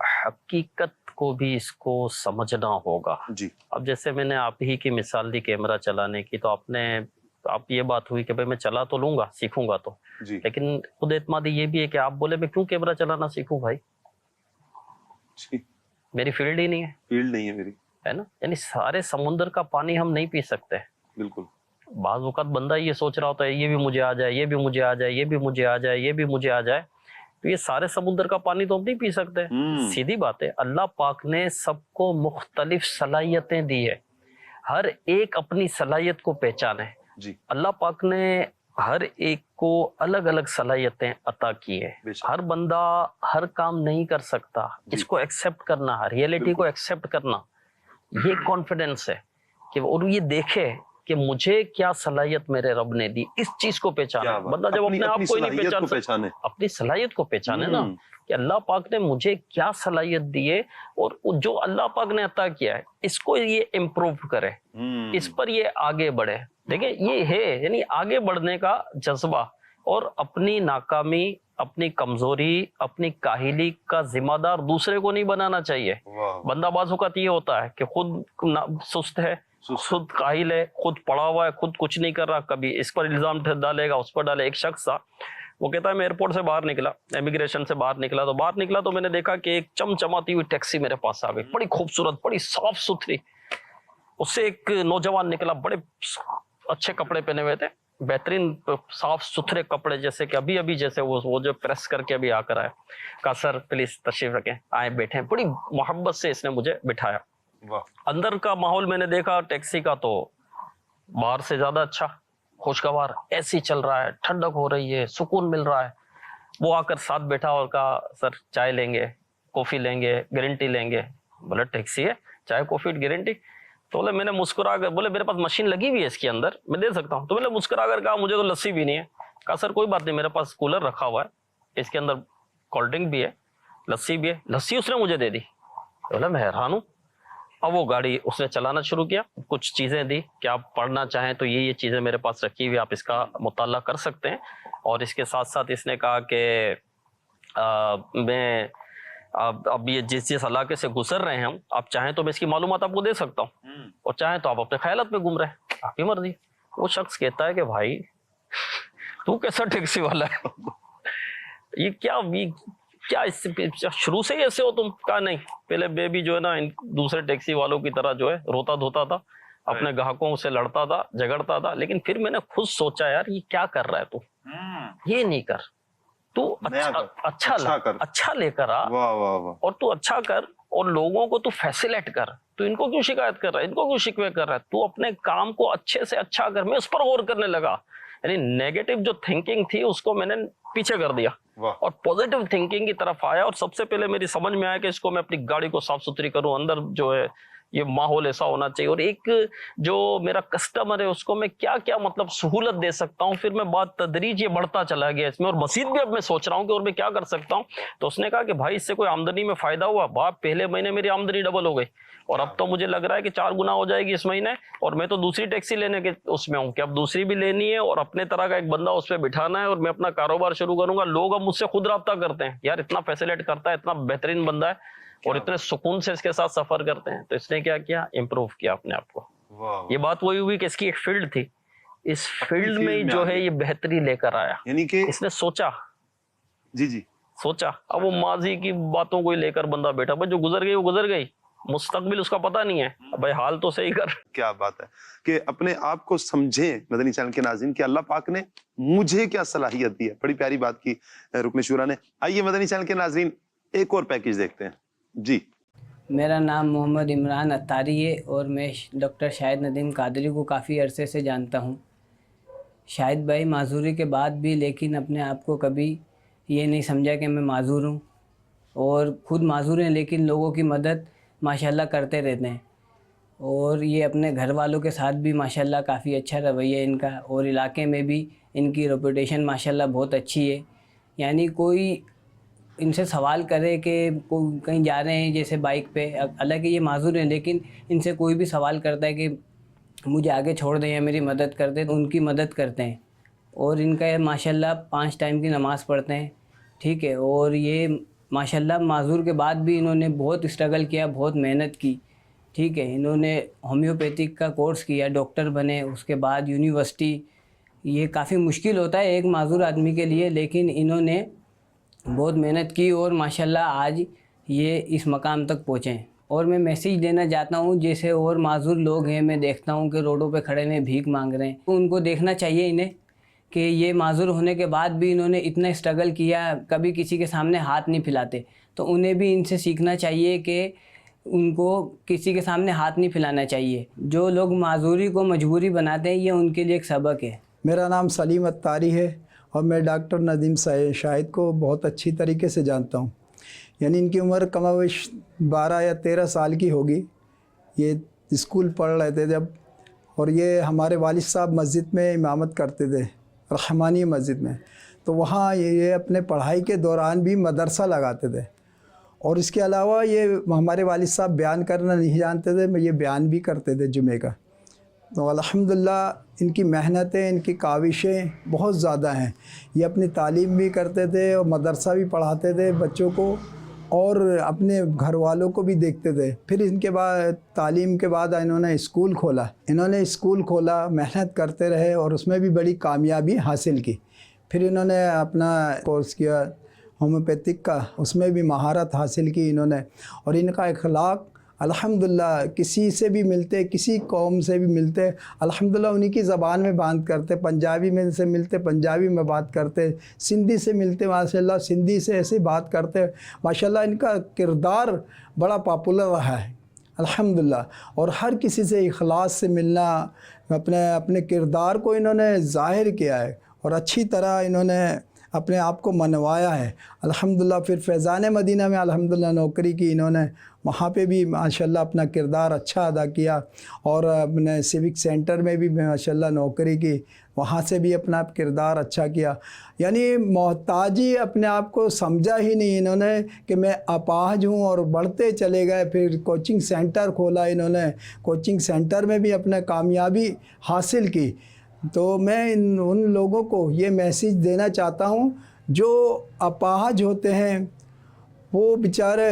हकीकत को भी इसको समझना होगा। जी अब जैसे मैंने आप ही की मिसाल दी कैमरा चलाने की, तो आप ये बात हुई कि भाई मैं चला तो लूंगा, सीखूंगा तो, जी लेकिन खुद एतमादी ये भी है कि आप बोले मैं क्यों कैमरा चलाना सीखूं भाई, जी, मेरी फील्ड ही नहीं है, फील्ड नहीं है मेरी, है ना। यानी सारे समुद्र का पानी हम नहीं पी सकते। बिल्कुल। बाज़ वक़्त बंदा ये सोच रहा होता है ये भी मुझे आ जाए, ये भी मुझे आ जाए, ये भी मुझे आ जाए, ये भी मुझे आ जाए, तो ये सारे समुद्र का पानी तो हम नहीं पी सकते। सीधी बात है, अल्लाह पाक ने सबको मुख्तलिफ सलाहियतें दी है, हर एक अपनी सलाहियत को पहचाने। जी अल्लाह पाक ने हर एक को अलग अलग सलाहियतें अता की है। बेशक। हर बंदा हर काम नहीं कर सकता, इसको एक्सेप्ट करना, रियलिटी को एक्सेप्ट करना, ये कॉन्फिडेंस है कि और ये देखे कि मुझे क्या सलाहियत मेरे रब ने दी, इस चीज को पहचाने। बंदा जब अपने आप को ही नहीं पहचान सकता, अपनी सलाहियत को पहचाने ना, कि अल्लाह पाक ने मुझे क्या सलाहियत दी है और जो अल्लाह पाक ने अता किया है इसको ये इम्प्रूव करे, इस पर ये आगे बढ़े। देखिए ये है, यानी आगे बढ़ने का जज्बा, और अपनी नाकामी, अपनी कमजोरी, अपनी काहिली का जिम्मेदार दूसरे को नहीं बनाना चाहिए। बंदा बाज़ औक़ात ये होता है कि खुद सुस्त है, खुद काहिल है, खुद पड़ा हुआ है, खुद कुछ नहीं कर रहा, कभी इस पर इल्जाम डालेगा, उस पर डाले। एक शख्स था, वो कहता है मैं एयरपोर्ट से बाहर निकला, इमिग्रेशन से बाहर निकला तो मैंने देखा कि एक चमचमाती हुई टैक्सी मेरे पास आ गई, बड़ी खूबसूरत, बड़ी साफ सुथरी। उससे एक नौजवान निकला, बड़े अच्छे कपड़े पहने हुए थे, बेहतरीन साफ सुथरे कपड़े, जैसे कि अभी अभी जैसे वो जो प्रेस करके अभी आकर आया, कहा सर प्लीज तशरीफ रखें, आए बैठे, बड़ी मोहब्बत से इसने मुझे बिठाया। अंदर का माहौल मैंने देखा टैक्सी का तो बाहर से ज्यादा अच्छा, खुशगवार, ऐसी चल रहा है, ठंडक हो रही है, सुकून मिल रहा है। वो आकर साथ बैठा और कहा सर चाय लेंगे, कॉफी लेंगे, ग्रीन टी लेंगे। बोले टैक्सी है, चाय कॉफी ग्रीन टी? तो बोले, मैंने मुस्कुरा कर, बोले मेरे पास मशीन लगी हुई है इसके अंदर, मैं दे सकता हूँ। तो मैंने मुस्कुरा कर कहा मुझे तो लस्सी भी नहीं है। कहा सर कोई बात नहीं, मेरे पास कूलर रखा हुआ है, इसके अंदर कोल्ड ड्रिंक भी है, लस्सी भी है। लस्सी उसने मुझे दे दी। बोला मैं हैरान हूँ। अब वो गाड़ी उसने चलाना शुरू किया, कुछ चीजें दी कि आप पढ़ना चाहें तो ये चीजें मेरे पास रखी हुई, आप इसका मुताला कर सकते हैं। और इसके साथ साथ इसने कहा कि मैं अब ये जिस इलाके से गुजर रहे हैं हम, आप चाहें तो मैं इसकी मालूमात आपको दे सकता हूँ, और चाहें तो आप अपने ख्यालात में घूम रहे हैं, आपकी मर्जी। वो शख्स कहता है कि भाई तू कैसा टैक्सी वाला है, ये क्या इससे शुरू से ही ऐसे हो तुम? कहा नहीं, पहले बेबी जो है ना दूसरे टैक्सी वालों की तरह जो है रोता धोता था, अपने ग्राहकों से लड़ता था, झगड़ता था, लेकिन फिर मैंने खुद सोचा यार ये क्या कर रहा है तू, ये नहीं कर, तू अच्छा लेकर आ, और तू अच्छा कर और लोगों को तू फैसिलिटेट कर। तू इनको क्यों शिकायत कर रहा है, इनको क्यों शिकवे कर रहा है? तू अपने काम को अच्छे से अच्छा कर। मैं उस पर गौर करने लगा, यानी नेगेटिव जो थिंकिंग थी उसको मैंने पीछे कर दिया और पॉजिटिव थिंकिंग की तरफ आया। और सबसे पहले मेरी समझ में आया कि इसको मैं अपनी गाड़ी को साफ सुथरी करूं, अंदर जो है ये माहौल ऐसा होना चाहिए, और एक जो मेरा कस्टमर है उसको मैं क्या क्या मतलब सहूलत दे सकता हूँ। फिर मैं बात तदरीज ये बढ़ता चला गया इसमें, और मजीद भी अब मैं सोच रहा हूँ कि और मैं क्या कर सकता हूँ। तो उसने कहा कि भाई इससे कोई आमदनी में फायदा हुआ? बाप पहले महीने मेरी आमदनी डबल हो गई, और अब तो मुझे लग रहा है कि 4 गुना हो जाएगी इस महीने। और मैं तो दूसरी टैक्सी लेने के उसमें हूँ कि अब दूसरी भी लेनी है और अपने तरह का एक बंदा उस पर बिठाना है, और मैं अपना कारोबार शुरू करूंगा। लोग अब मुझसे खुद राब्ता करते हैं, यार इतना फैसिलिटेट करता है, इतना बेहतरीन बंदा है, और इतने सुकून से इसके साथ सफर करते हैं। तो इसने क्या किया, इम्प्रूव किया अपने आप को। ये बात वही हुई कि इसकी एक फील्ड थी, इस फील्ड में जो है ये बेहतरी लेकर आया, यानी कि इसने सोचा, जी सोचा। अब वो माजी की बातों को ही लेकर बंदा बैठा, भाई जो गुजर गई वो गुजर गई, मुस्तकबिल उसका पता नहीं है, भाई हाल तो सही कर। क्या बात है कि अपने आप को समझे मदनी चैनल के नाज़रीन कि अल्लाह पाक ने मुझे क्या सलाहियत दी है। बड़ी प्यारी बात की रुकन शूरा ने। आइए मदनी चैनल के नाज़रीन एक और पैकेज देखते हैं जी। मेरा नाम मोहम्मद इमरान अत्तारी है और मैं डॉक्टर शाहिद नदीम कादरी को काफ़ी अरसे से जानता हूँ। शाहिद भाई माजूरी के बाद भी लेकिन अपने आप को कभी ये नहीं समझा कि मैं माजूर हूँ, और ख़ुद माजूर हैं लेकिन लोगों की मदद माशाल्लाह करते रहते हैं। और ये अपने घर वालों के साथ भी माशाल्लाह काफ़ी अच्छा रवैया इनका, और इलाके में भी इनकी रेपुटेशन माशाल्लाह बहुत अच्छी है। यानी कोई इनसे सवाल करे कि कहीं जा रहे हैं जैसे बाइक पे, हालांकि ये माजूर हैं लेकिन इनसे कोई भी सवाल करता है कि मुझे आगे छोड़ दें या मेरी मदद कर दें, तो उनकी मदद करते हैं। और इनका माशाल्लाह 5 टाइम की नमाज़ पढ़ते हैं, ठीक है। और ये माशाल्लाह माजूर के बाद भी इन्होंने बहुत स्ट्रगल किया, बहुत मेहनत की, ठीक है। इन्होंने होम्योपैथिक का कोर्स किया, डॉक्टर बने, उसके बाद यूनिवर्सिटी। ये काफ़ी मुश्किल होता है एक माजूर आदमी के लिए, लेकिन इन्होंने बहुत मेहनत की और माशाल्लाह आज ये इस मकाम तक पहुँचे हैं। और मैं मैसेज देना चाहता हूँ, जैसे और माजूर लोग हैं, मैं देखता हूँ कि रोडों पे खड़े हैं भीख मांग रहे हैं, तो उनको देखना चाहिए इन्हें कि ये माजूर होने के बाद भी इन्होंने इतना स्ट्रगल किया, कभी किसी के सामने हाथ नहीं फैलाते। तो उन्हें भी इनसे सीखना चाहिए कि उनको किसी के सामने हाथ नहीं फैलाना चाहिए। जो लोग माजूरी को मजबूरी बनाते हैं, ये उनके लिए एक सबक है। मेरा नाम सलीम अत्तारी है और मैं डॉक्टर नदीम शाहिद को बहुत अच्छी तरीके से जानता हूँ। यानी इनकी उम्र कमाविश 12 या 13 साल की होगी। ये स्कूल पढ़ रहे थे जब, और ये हमारे वालिद साहब मस्जिद में इमामत करते थे, रहमानी मस्जिद में। तो वहाँ ये अपने पढ़ाई के दौरान भी मदरसा लगाते थे, और इसके अलावा ये हमारे वालिद साहब बयान करना नहीं जानते थे, ये बयान भी करते थे जुमे का। तो अल्हम्दुलिल्लाह इनकी मेहनतें, इनकी काविशें बहुत ज़्यादा हैं। ये अपनी तालीम भी करते थे और मदरसा भी पढ़ाते थे बच्चों को, और अपने घर वालों को भी देखते थे। फिर इनके बाद तालीम के बाद इन्होंने स्कूल खोला, मेहनत करते रहे और उसमें भी बड़ी कामयाबी हासिल की। फिर इन्होंने अपना कोर्स किया होम्योपैथिक का, उसमें भी महारत हासिल की इन्होंने। और इनका अखलाक अल्हम्दुलिल्लाह किसी से भी मिलते, किसी कौम से भी मिलते, अल्हम्दुलिल्लाह उन्हीं की ज़बान में बात करते, पंजाबी में से मिलते पंजाबी में बात करते, सिंधी से मिलते माशाल्लाह सिंधी से ऐसे बात करते। माशाल्लाह इनका किरदार बड़ा पॉपुलर रहा है अल्हम्दुलिल्लाह। और हर किसी से इखलास से मिलना, अपने किरदार को इन्होंने ज़ाहिर किया है और अच्छी तरह इन्होंने अपने आप को मनवाया है अल्हम्दुलिल्लाह। फिर फैज़ान मदीना में अल्हम्दुलिल्लाह नौकरी की इन्होंने, वहाँ पे भी माशाल्लाह अपना किरदार अच्छा अदा किया। और अपने सिविक सेंटर में भी माशाल्लाह नौकरी की, वहाँ से भी अपना किरदार अच्छा किया। यानी मोहताजी अपने आप को समझा ही नहीं इन्होंने कि मैं अपाहज हूँ, और बढ़ते चले गए। फिर कोचिंग सेंटर खोला इन्होंने, कोचिंग सेंटर में भी अपने कामयाबी हासिल की। तो मैं उन लोगों को ये मैसेज देना चाहता हूँ जो अपाहज होते हैं, वो बेचारे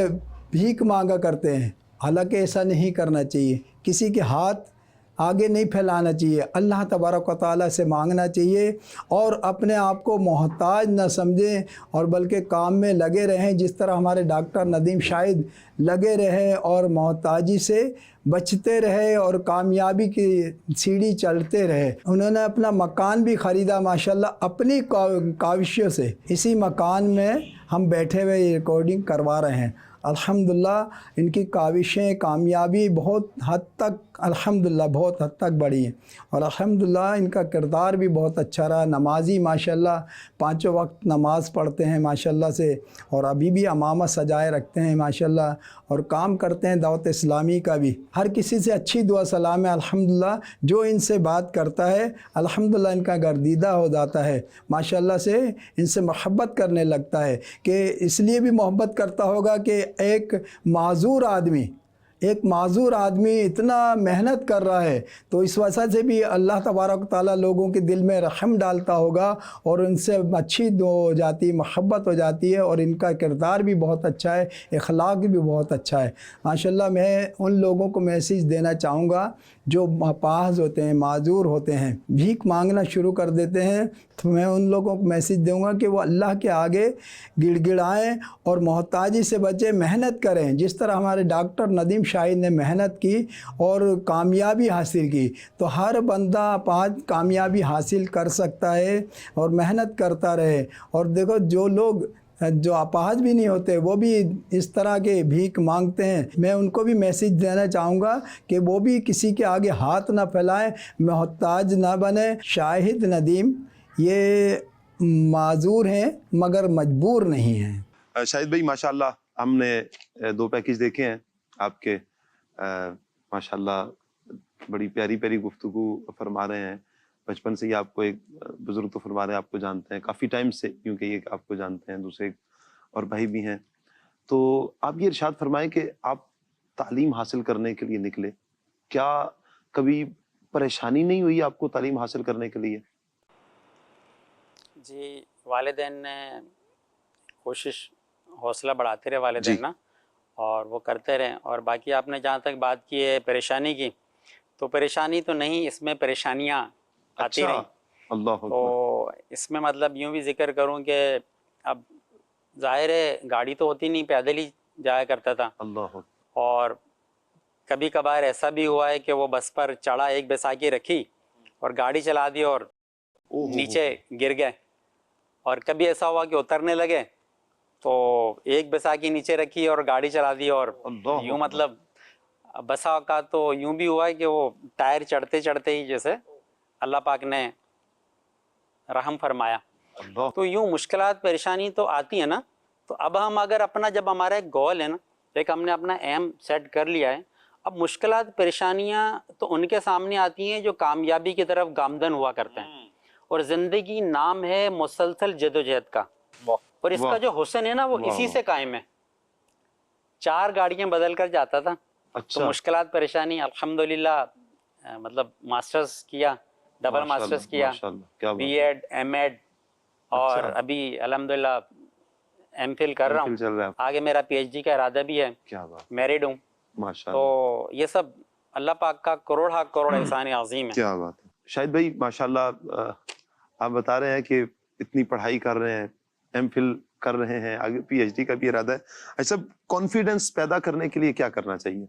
भीख मांगा करते हैं। हालांकि ऐसा नहीं करना चाहिए, किसी के हाथ आगे नहीं फैलाना चाहिए, अल्लाह तबारक व तआला से मांगना चाहिए और अपने आप को मोहताज न समझें, और बल्कि काम में लगे रहें जिस तरह हमारे डॉक्टर नदीम शाहिद लगे रहे और मोहताजी से बचते रहे और कामयाबी की सीढ़ी चलते रहे। उन्होंने अपना मकान भी ख़रीदा माशाल्लाह अपनी काविशों से। इसी मकान में हम बैठे हुए रिकॉर्डिंग करवा रहे हैं अल्हम्दुलिल्लाह। इनकी काविशें कामयाबी बहुत हद तक अल्हम्दुलिल्लाह बहुत हद तक बढ़ी हैं, और अल्हम्दुलिल्लाह इनका किरदार भी बहुत अच्छा रहा। नमाजी माशाल्लाह, पाँचों वक्त नमाज़ पढ़ते हैं माशाल्लाह से, और अभी भी अमामा सजाए रखते हैं माशाल्लाह, और काम करते हैं दावत इस्लामी का भी। हर किसी से अच्छी दुआ सलाम है अल्हम्दुलिल्लाह। जो इनसे बात करता है अल्हम्दुलिल्लाह इनका गर्दीदा हो जाता है माशाल्लाह से, इनसे मोहब्बत करने लगता है। कि इसलिए भी मोहब्बत करता होगा कि एक माजूर आदमी इतना मेहनत कर रहा है, तो इस वजह से भी अल्लाह तबारक ताला लोगों के दिल में रहम डालता होगा और उनसे अच्छी दो हो जाती, मोहब्बत हो जाती है। और इनका किरदार भी बहुत अच्छा है, इखलाक भी बहुत अच्छा है माशाल्लाह। मैं उन लोगों को मैसेज देना चाहूँगा जो अपाहज होते हैं, माजूर होते हैं, भीख मांगना शुरू कर देते हैं, तो मैं उन लोगों को मैसेज दूंगा कि वो अल्लाह के आगे गिड़गिड़ाएं और मोहताजी से बचें, मेहनत करें। जिस तरह हमारे डॉक्टर नदीम शाहिद ने मेहनत की और कामयाबी हासिल की, तो हर बंदा अपाहज कामयाबी हासिल कर सकता है और मेहनत करता रहे। और देखो जो लोग जो अपाहज भी नहीं होते वो भी इस तरह के भीख मांगते हैं, मैं उनको भी मैसेज देना चाहूँगा कि वो भी किसी के आगे हाथ ना फैलाएं, मोहताज ना बने। शाहिद नदीम ये माजूर हैं मगर मजबूर नहीं हैं। शाहिद भाई माशाल्लाह हमने 2 पैकेज देखे हैं आपके, माशाल्लाह बड़ी प्यारी प्यारी गुफ्तगू फरमा रहे हैं। बचपन से ही आपको एक बुजुर्ग तो फरमा रहे हैं, आपको जानते हैं काफ़ी टाइम से, क्योंकि ये आपको जानते हैं, दूसरे और भाई भी हैं। तो आप ये इरशाद फरमाएं कि आप तालीम हासिल करने के लिए निकले, क्या कभी परेशानी नहीं हुई आपको तालीम हासिल करने के लिए? जी, वालिदैन ने कोशिश, हौसला बढ़ाते रहे वालिदैन ना, और वो करते रहे। और बाकी आपने जहाँ तक बात की है परेशानी की, तो परेशानी तो नहीं, इसमें परेशानियाँ आती रही। अल्लाह तो इसमें मतलब यूँ भी जिक्र करूँ कि अब ज़ाहिर है गाड़ी तो होती नहीं, पैदल ही जाया करता था। अल्लाह। और कभी कभार ऐसा भी हुआ है कि वो बस पर चढ़ा, एक बैसाखी रखी और गाड़ी चला दी और नीचे गिर गए। और कभी ऐसा हुआ कि उतरने लगे तो एक बैसाखी नीचे रखी और गाड़ी चला दी, और यूँ मतलब बसा का तो यूँ भी हुआ है कि वो टायर चढ़ते चढ़ते ही जैसे अल्लाह पाक ने रहम फरमाया। तो यूँ मुश्किलात परेशानी तो आती है ना। तो अब हम अगर अपना, जब हमारा एक गोल है ना, एक हमने अपना एम सेट कर लिया है, अब मुश्किलात परेशानियाँ तो उनके सामने आती हैं जो कामयाबी की तरफ गामदन हुआ करते हैं। और ज़िंदगी नाम है मुसलसल जदोजहद का, और इसका जो हुस्न है ना वो इसी से कायम है। 4 गाड़ियाँ बदल कर जाता था। अच्छा। तो मुश्किलात परेशानी अल्हम्दुलिल्लाह मतलब मास्टर्स किया, डबल मास्टर्स किया, बीएड एमएड, और अभी अल्हम्दुलिल्लाह एमफिल कर रहा हूँ। आगे मेरा पीएचडी का इरादा भी है। क्या बात, मैरिड हूँ। तो ये सब अल्लाह पाक का करोड़ हा करोड़ एहसान अज़ीम है। क्या बात है। शाहिद भाई माशाल्लाह आप बता रहे हैं कि इतनी पढ़ाई कर रहे हैं, एमफिल कर रहे हैं, आगे पीएचडी का भी इरादा है। अच्छा, कॉन्फिडेंस पैदा करने के लिए क्या करना चाहिए?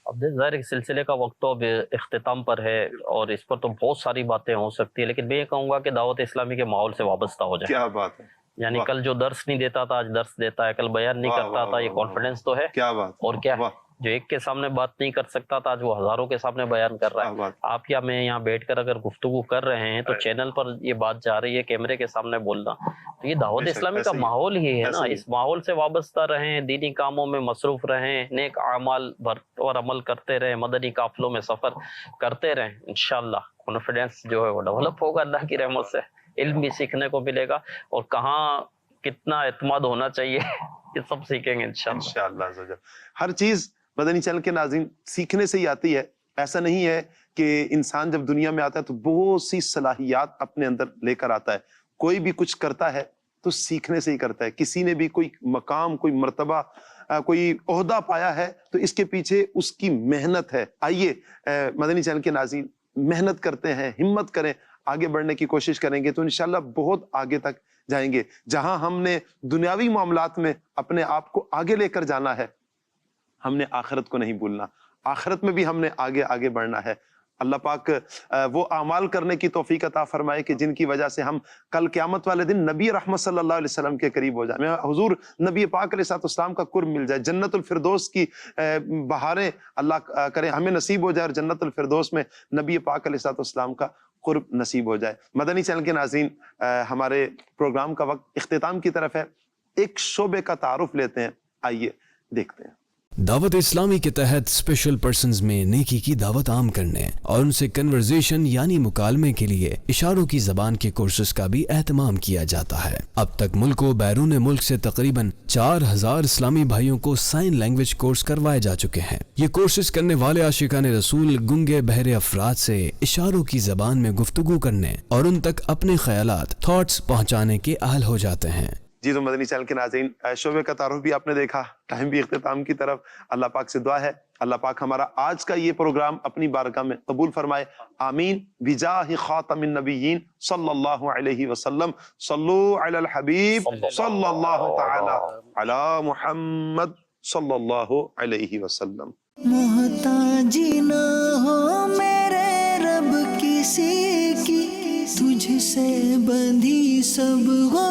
اب ظاہر ہے سلسلے کا وقت تو اب اختتام پر ہے اور اس پر تو بہت ساری باتیں ہو سکتی ہیں، لیکن میں یہ کہوں گا کہ دعوت اسلامی کے ماحول سے وابستہ ہو جائے. کیا بات ہے، یعنی کل جو درس نہیں دیتا تھا آج درس دیتا ہے، کل بیان نہیں کرتا تھا، یہ کانفیڈنس تو ہے. کیا بات، اور کیا ہے، جو ایک کے سامنے بات نہیں کر سکتا تھا آج وہ ہزاروں کے سامنے بیان کر رہا ہے. آپ یا میں یہاں بیٹھ کر اگر گفتگو کر رہے ہیں تو چینل پر یہ بات جا رہی ہے، کیمرے کے سامنے بولنا، تو یہ دعوت اسلامی کا ماحول ہی ہے نا. اس ماحول سے وابستہ رہیں، دینی کاموں میں مصروف رہیں، نیک اعمال اور عمل کرتے رہیں، مدنی قافلوں میں سفر کرتے رہیں. انشاءاللہ کانفیڈنس جو ہے وہ ڈیولپ ہوگا اللہ کی رحمت سے، علم بھی سیکھنے کو ملے گا، اور کہاں کتنا اعتماد ہونا چاہیے یہ سب سیکھیں گے انشاءاللہ. ہر چیز مدنی چینل کے ناظرین سیکھنے سے ہی آتی ہے. ایسا نہیں ہے کہ انسان جب دنیا میں آتا ہے تو بہت سی صلاحیات اپنے اندر لے کر آتا ہے. کوئی بھی کچھ کرتا ہے تو سیکھنے سے ہی کرتا ہے. کسی نے بھی کوئی مقام، کوئی مرتبہ، کوئی عہدہ پایا ہے تو اس کے پیچھے اس کی محنت ہے. آئیے مدنی چینل کے ناظرین محنت کرتے ہیں، ہمت کریں، آگے بڑھنے کی کوشش کریں گے تو انشاءاللہ بہت آگے تک جائیں گے. جہاں ہم نے دنیاوی معاملات میں اپنے آپ کو آگے لے کر جانا ہے، ہم نے آخرت کو نہیں بھولنا. آخرت میں بھی ہم نے آگے آگے بڑھنا ہے. اللہ پاک وہ اعمال کرنے کی توفیق عطا فرمائے کہ جن کی وجہ سے ہم کل قیامت والے دن نبی رحمت صلی اللہ علیہ وسلم کے قریب ہو جائیں، میں حضور نبی پاک علیہ السلام کا قرب مل جائے، جنت الفردوس کی بہاریں اللہ کرے ہمیں نصیب ہو جائے، اور جنت الفردوس میں نبی پاک علیہ السلام کا قرب نصیب ہو جائے. مدنی چینل کے ناظرین، ہمارے پروگرام کا وقت اختتام کی طرف ہے. ایک شعبے کا تعارف لیتے ہیں، آئیے دیکھتے ہیں. دعوت اسلامی کے تحت اسپیشل پرسنز میں نیکی کی دعوت عام کرنے اور ان سے کنورزیشن یعنی مکالمے کے لیے اشاروں کی زبان کے کورسز کا بھی اہتمام کیا جاتا ہے. اب تک ملک و بیرون ملک سے تقریباً 4000 اسلامی بھائیوں کو سائن لینگویج کورس کروائے جا چکے ہیں. یہ کورسز کرنے والے عاشقان رسول گنگے بہرے افراد سے اشاروں کی زبان میں گفتگو کرنے اور ان تک اپنے خیالات، تھاٹس پہنچانے کے اہل ہو جاتے ہیں. جی تو مدنی چینل کے ناظرین، شعبے کا تعارف بھی آپ نے دیکھا، ٹائم بھی اختتام کی طرف. اللہ پاک سے دعا ہے اللہ پاک ہمارا آج کا یہ پروگرام اپنی بارگاہ میں قبول فرمائے. آمین بجاہ خاتم النبیین صلی اللہ علیہ وسلم. صلو علی الحبیب صلی اللہ تعالی علی محمد صلی اللہ علیہ وسلم. محتاجی نہ ہو میرے رب کسی کی، تجھ سے بندھی سب ہو